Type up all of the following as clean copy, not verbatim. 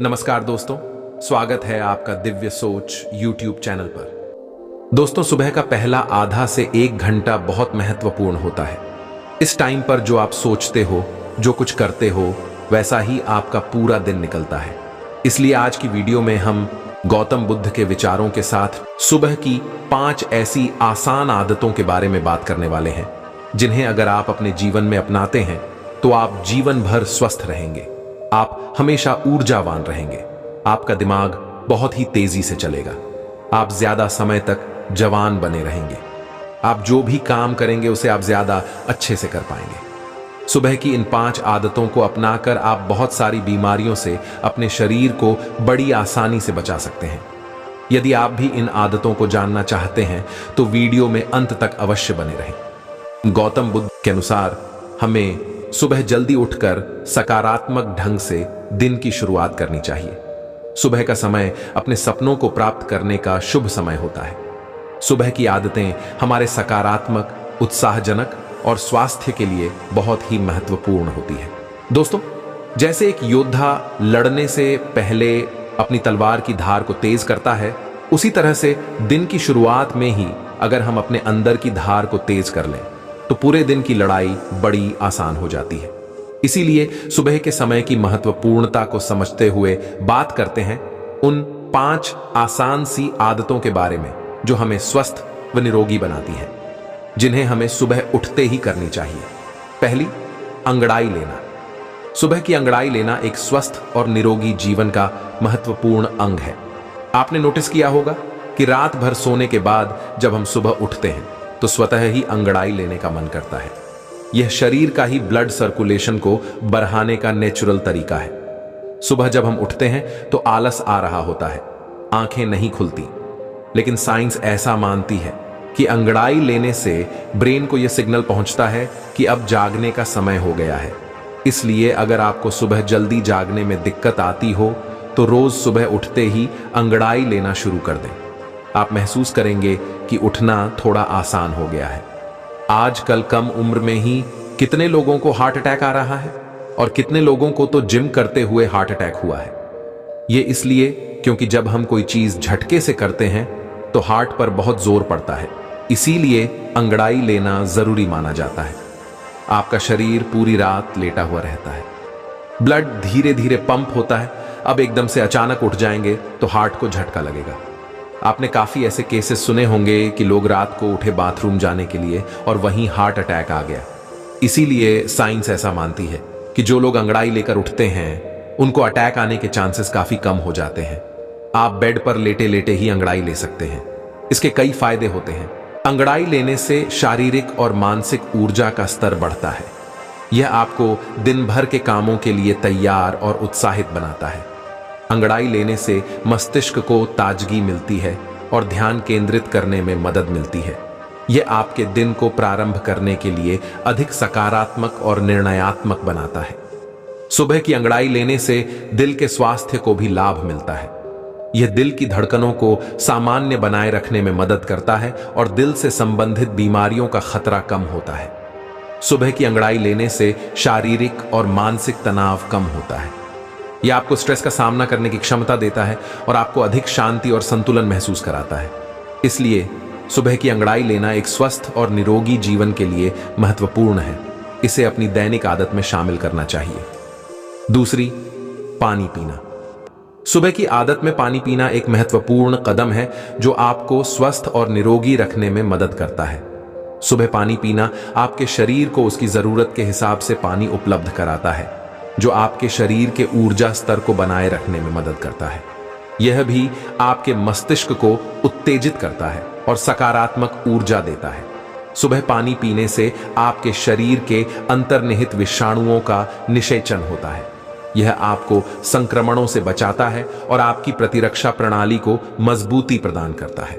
नमस्कार दोस्तों, स्वागत है आपका दिव्य सोच YouTube चैनल पर। दोस्तों, सुबह का पहला आधा से 1 घंटा बहुत महत्वपूर्ण होता है। इस टाइम पर जो आप सोचते हो, जो कुछ करते हो, वैसा ही आपका पूरा दिन निकलता है। इसलिए आज की वीडियो में हम गौतम बुद्ध के विचारों के साथ सुबह की 5 ऐसी आसान आदतों के बारे में बात करने वाले हैं, जिन्हें अगर आप अपने जीवन में अपनाते हैं तो आप जीवन भर स्वस्थ रहेंगे, आप हमेशा ऊर्जावान रहेंगे, आपका दिमाग बहुत ही तेजी से चलेगा, आप ज्यादा समय तक जवान बने रहेंगे, आप जो भी काम करेंगे उसे आप ज्यादा अच्छे से कर पाएंगे। सुबह की इन 5 आदतों को अपनाकर आप बहुत सारी बीमारियों से अपने शरीर को बड़ी आसानी से बचा सकते हैं। यदि आप भी इन आदतों को जानना चाहते हैं तो वीडियो में अंत तक अवश्य बने रहें। गौतम बुद्ध के अनुसार हमें सुबह जल्दी उठकर सकारात्मक ढंग से दिन की शुरुआत करनी चाहिए। सुबह का समय अपने सपनों को प्राप्त करने का शुभ समय होता है। सुबह की आदतें हमारे सकारात्मक, उत्साहजनक और स्वास्थ्य के लिए बहुत ही महत्वपूर्ण होती है। दोस्तों, जैसे एक योद्धा लड़ने से पहले अपनी तलवार की धार को तेज करता है, उसी तरह से दिन की शुरुआत में ही अगर हम अपने अंदर की धार को तेज कर लें तो पूरे दिन की लड़ाई बड़ी आसान हो जाती है। इसीलिए सुबह के समय की महत्वपूर्णता को समझते हुए बात करते हैं उन 5 आसान सी आदतों के बारे में जो हमें स्वस्थ व निरोगी बनाती हैं, जिन्हें हमें सुबह उठते ही करनी चाहिए। पहली, अंगड़ाई लेना। सुबह की अंगड़ाई लेना एक स्वस्थ और निरोगी जीवन का महत्वपूर्ण अंग है। आपने नोटिस किया होगा कि रात भर सोने के बाद जब हम सुबह उठते हैं तो स्वतः ही अंगड़ाई लेने का मन करता है। यह शरीर का ही ब्लड सर्कुलेशन को बढ़ाने का नेचुरल तरीका है। सुबह जब हम उठते हैं तो आलस आ रहा होता है, आंखें नहीं खुलती, लेकिन साइंस ऐसा मानती है कि अंगड़ाई लेने से ब्रेन को यह सिग्नल पहुंचता है कि अब जागने का समय हो गया है। इसलिए अगर आपको सुबह जल्दी जागने में दिक्कत आती हो तो रोज सुबह उठते ही अंगड़ाई लेना शुरू कर दें। आप महसूस करेंगे कि उठना थोड़ा आसान हो गया है। आजकल कम उम्र में ही कितने लोगों को हार्ट अटैक आ रहा है और कितने लोगों को तो जिम करते हुए हार्ट अटैक हुआ है। यह इसलिए क्योंकि जब हम कोई चीज झटके से करते हैं तो हार्ट पर बहुत जोर पड़ता है। इसीलिए अंगड़ाई लेना जरूरी माना जाता है। आपका शरीर पूरी रात लेटा हुआ रहता है, ब्लड धीरे धीरे पंप होता है। अब एकदम से अचानक उठ जाएंगे तो हार्ट को झटका लगेगा। आपने काफी ऐसे केसेस सुने होंगे कि लोग रात को उठे बाथरूम जाने के लिए और वहीं हार्ट अटैक आ गया। इसीलिए साइंस ऐसा मानती है कि जो लोग अंगड़ाई लेकर उठते हैं उनको अटैक आने के चांसेस काफी कम हो जाते हैं। आप बेड पर लेटे लेटे ही अंगड़ाई ले सकते हैं। इसके कई फायदे होते हैं। अंगड़ाई लेने से शारीरिक और मानसिक ऊर्जा का स्तर बढ़ता है। यह आपको दिन भर के कामों के लिए तैयार और उत्साहित बनाता है। अंगड़ाई लेने से मस्तिष्क को ताजगी मिलती है और ध्यान केंद्रित करने में मदद मिलती है। यह आपके दिन को प्रारंभ करने के लिए अधिक सकारात्मक और निर्णयात्मक बनाता है। सुबह की अंगड़ाई लेने से दिल के स्वास्थ्य को भी लाभ मिलता है। यह दिल की धड़कनों को सामान्य बनाए रखने में मदद करता है और दिल से संबंधित बीमारियों का खतरा कम होता है। सुबह की अंगड़ाई लेने से शारीरिक और मानसिक तनाव कम होता है। यह आपको स्ट्रेस का सामना करने की क्षमता देता है और आपको अधिक शांति और संतुलन महसूस कराता है। इसलिए सुबह की अंगड़ाई लेना एक स्वस्थ और निरोगी जीवन के लिए महत्वपूर्ण है। इसे अपनी दैनिक आदत में शामिल करना चाहिए। दूसरी, पानी पीना। सुबह की आदत में पानी पीना एक महत्वपूर्ण कदम है जो आपको स्वस्थ और निरोगी रखने में मदद करता है। सुबह पानी पीना आपके शरीर को उसकी जरूरत के हिसाब से पानी उपलब्ध कराता है, जो आपके शरीर के ऊर्जा स्तर को बनाए रखने में मदद करता है। यह भी आपके मस्तिष्क को उत्तेजित करता है और सकारात्मक ऊर्जा देता है। सुबह पानी पीने से आपके शरीर के अंतर्निहित विषाणुओं का निषेचन होता है। यह आपको संक्रमणों से बचाता है और आपकी प्रतिरक्षा प्रणाली को मजबूती प्रदान करता है।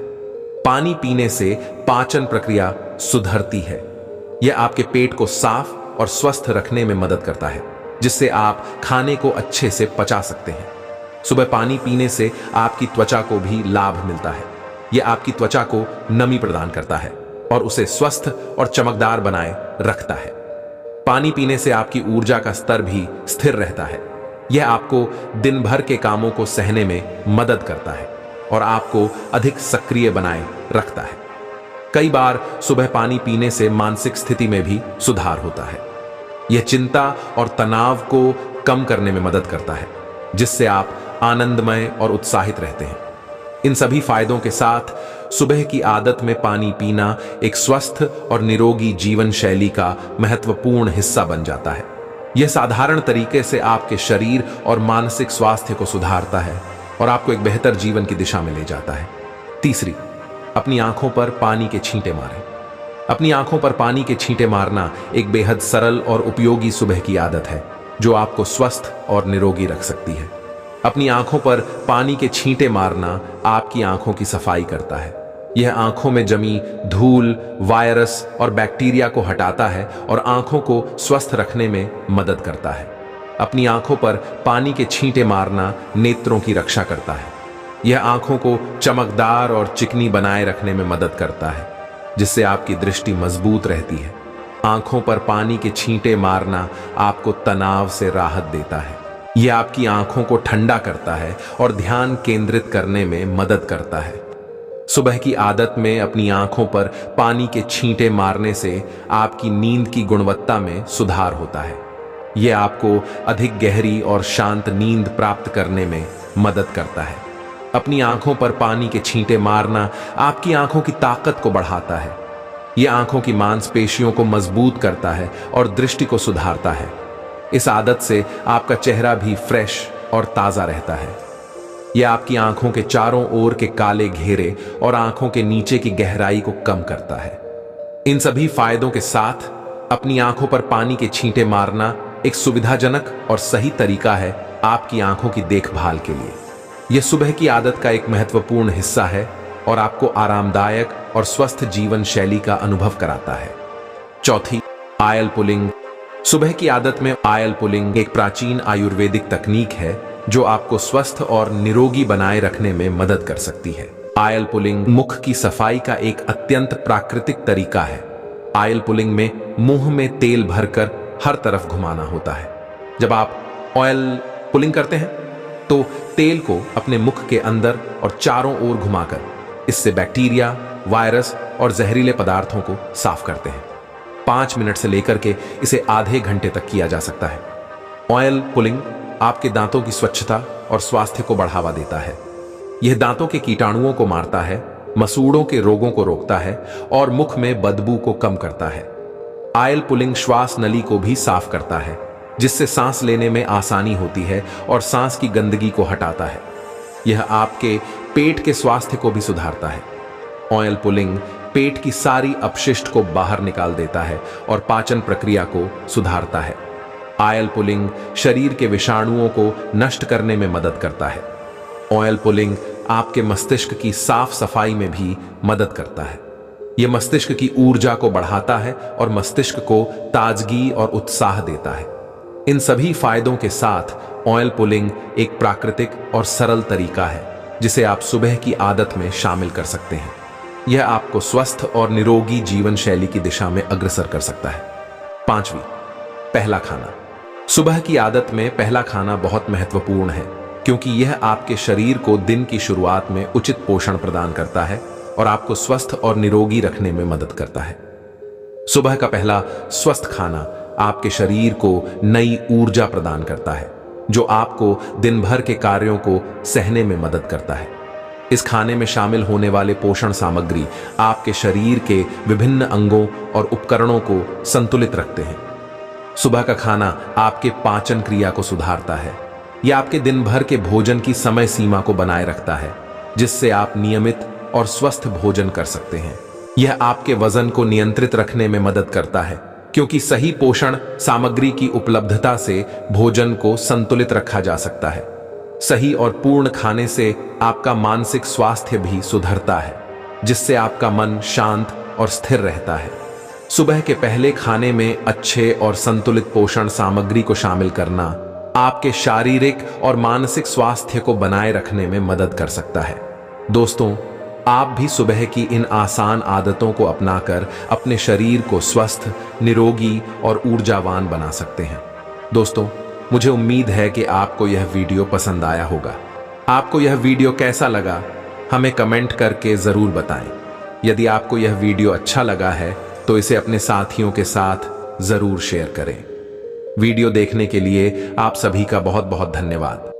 पानी पीने से पाचन प्रक्रिया सुधरती है। यह आपके पेट को साफ और स्वस्थ रखने में मदद करता है, जिससे आप खाने को अच्छे से पचा सकते हैं। सुबह पानी पीने से आपकी त्वचा को भी लाभ मिलता है। यह आपकी त्वचा को नमी प्रदान करता है और उसे स्वस्थ और चमकदार बनाए रखता है। पानी पीने से आपकी ऊर्जा का स्तर भी स्थिर रहता है। यह आपको दिन भर के कामों को सहने में मदद करता है और आपको अधिक सक्रिय बनाए रखता है। कई बार सुबह पानी पीने से मानसिक स्थिति में भी सुधार होता है। यह चिंता और तनाव को कम करने में मदद करता है, जिससे आप आनंदमय और उत्साहित रहते हैं। इन सभी फायदों के साथ सुबह की आदत में पानी पीना एक स्वस्थ और निरोगी जीवन शैली का महत्वपूर्ण हिस्सा बन जाता है। यह साधारण तरीके से आपके शरीर और मानसिक स्वास्थ्य को सुधारता है और आपको एक बेहतर जीवन की दिशा में ले जाता है। तीसरी, अपनी आंखों पर पानी के छींटे मारें। अपनी आंखों पर पानी के छींटे मारना एक बेहद सरल और उपयोगी सुबह की आदत है, जो आपको स्वस्थ और निरोगी रख सकती है। अपनी आंखों पर पानी के छींटे मारना आपकी आंखों की सफाई करता है। यह आंखों में जमी धूल, वायरस और बैक्टीरिया को हटाता है और आंखों को स्वस्थ रखने में मदद करता है। अपनी आंखों पर पानी के छींटे मारना नेत्रों की रक्षा करता है। यह आंखों को चमकदार और चिकनी बनाए रखने में मदद करता है, जिससे आपकी दृष्टि मजबूत रहती है। आंखों पर पानी के छींटे मारना आपको तनाव से राहत देता है। यह आपकी आंखों को ठंडा करता है और ध्यान केंद्रित करने में मदद करता है। सुबह की आदत में अपनी आंखों पर पानी के छींटे मारने से आपकी नींद की गुणवत्ता में सुधार होता है। यह आपको अधिक गहरी और शांत नींद प्राप्त करने में मदद करता है। अपनी आंखों पर पानी के छींटे मारना आपकी आंखों की ताकत को बढ़ाता है। यह आंखों की मांसपेशियों को मजबूत करता है और दृष्टि को सुधारता है। इस आदत से आपका चेहरा भी फ्रेश और ताजा रहता है। यह आपकी आंखों के चारों ओर के काले घेरे और आंखों के नीचे की गहराई को कम करता है। इन सभी फायदों के साथ अपनी आंखों पर पानी के छींटे मारना एक सुविधाजनक और सही तरीका है आपकी आंखों की देखभाल के लिए। यह सुबह की आदत का एक महत्वपूर्ण हिस्सा है और आपको आरामदायक और स्वस्थ जीवन शैली का अनुभव कराता है। चौथी, आयल पुलिंग। सुबह की आदत में आयल पुलिंग एक प्राचीन आयुर्वेदिक तकनीक है जो आपको स्वस्थ और निरोगी बनाए रखने में मदद कर सकती है। आयल पुलिंग मुख की सफाई का एक अत्यंत प्राकृतिक तरीका है। आयल पुलिंग में मुंह में तेल भरकर हर तरफ घुमाना होता है। जब आप ऑयल पुलिंग करते हैं तो तेल को अपने मुख के अंदर और चारों ओर घुमाकर इससे बैक्टीरिया, वायरस और जहरीले पदार्थों को साफ करते हैं। 5 मिनट से लेकर के इसे आधे घंटे तक किया जा सकता है। ऑयल पुलिंग आपके दांतों की स्वच्छता और स्वास्थ्य को बढ़ावा देता है। यह दांतों के कीटाणुओं को मारता है, मसूड़ों के रोगों को रोकता है और मुख में बदबू को कम करता है। आयल पुलिंग श्वास नली को भी साफ करता है, जिससे सांस लेने में आसानी होती है और सांस की गंदगी को हटाता है। यह आपके पेट के स्वास्थ्य को भी सुधारता है। ऑयल पुलिंग पेट की सारी अपशिष्ट को बाहर निकाल देता है और पाचन प्रक्रिया को सुधारता है। आयल पुलिंग शरीर के विषाणुओं को नष्ट करने में मदद करता है। ऑयल पुलिंग आपके मस्तिष्क की साफ सफाई में भी मदद करता है। यह मस्तिष्क की ऊर्जा को बढ़ाता है और मस्तिष्क को ताजगी और उत्साह देता है। इन सभी फायदों के साथ ऑयल पुलिंग एक प्राकृतिक और सरल तरीका है जिसे आप सुबह की आदत में शामिल कर सकते हैं। यह आपको स्वस्थ और निरोगी जीवन शैली की दिशा में अग्रसर कर सकता है। 5वीं, पहला खाना। सुबह की आदत में पहला खाना बहुत महत्वपूर्ण है, क्योंकि यह आपके शरीर को दिन की शुरुआत में उचित पोषण प्रदान करता है और आपको स्वस्थ और निरोगी रखने में मदद करता है। सुबह का पहला स्वस्थ खाना आपके शरीर को नई ऊर्जा प्रदान करता है, जो आपको दिन भर के कार्यों को सहने में मदद करता है। इस खाने में शामिल होने वाले पोषण सामग्री आपके शरीर के विभिन्न अंगों और उपकरणों को संतुलित रखते हैं। सुबह का खाना आपके पाचन क्रिया को सुधारता है। यह आपके दिन भर के भोजन की समय सीमा को बनाए रखता है, जिससे आप नियमित और स्वस्थ भोजन कर सकते हैं। यह आपके वजन को नियंत्रित रखने में मदद करता है, क्योंकि सही पोषण सामग्री की उपलब्धता से भोजन को संतुलित रखा जा सकता है। सही और पूर्ण खाने से आपका मानसिक स्वास्थ्य भी सुधरता है, जिससे आपका मन शांत और स्थिर रहता है। सुबह के पहले खाने में अच्छे और संतुलित पोषण सामग्री को शामिल करना आपके शारीरिक और मानसिक स्वास्थ्य को बनाए रखने में मदद कर सकता है। दोस्तों, आप भी सुबह की इन आसान आदतों को अपनाकर अपने शरीर को स्वस्थ, निरोगी और ऊर्जावान बना सकते हैं। दोस्तों, मुझे उम्मीद है कि आपको यह वीडियो पसंद आया होगा। आपको यह वीडियो कैसा लगा हमें कमेंट करके जरूर बताएं। यदि आपको यह वीडियो अच्छा लगा है तो इसे अपने साथियों के साथ जरूर शेयर करें। वीडियो देखने के लिए आप सभी का बहुत बहुत धन्यवाद।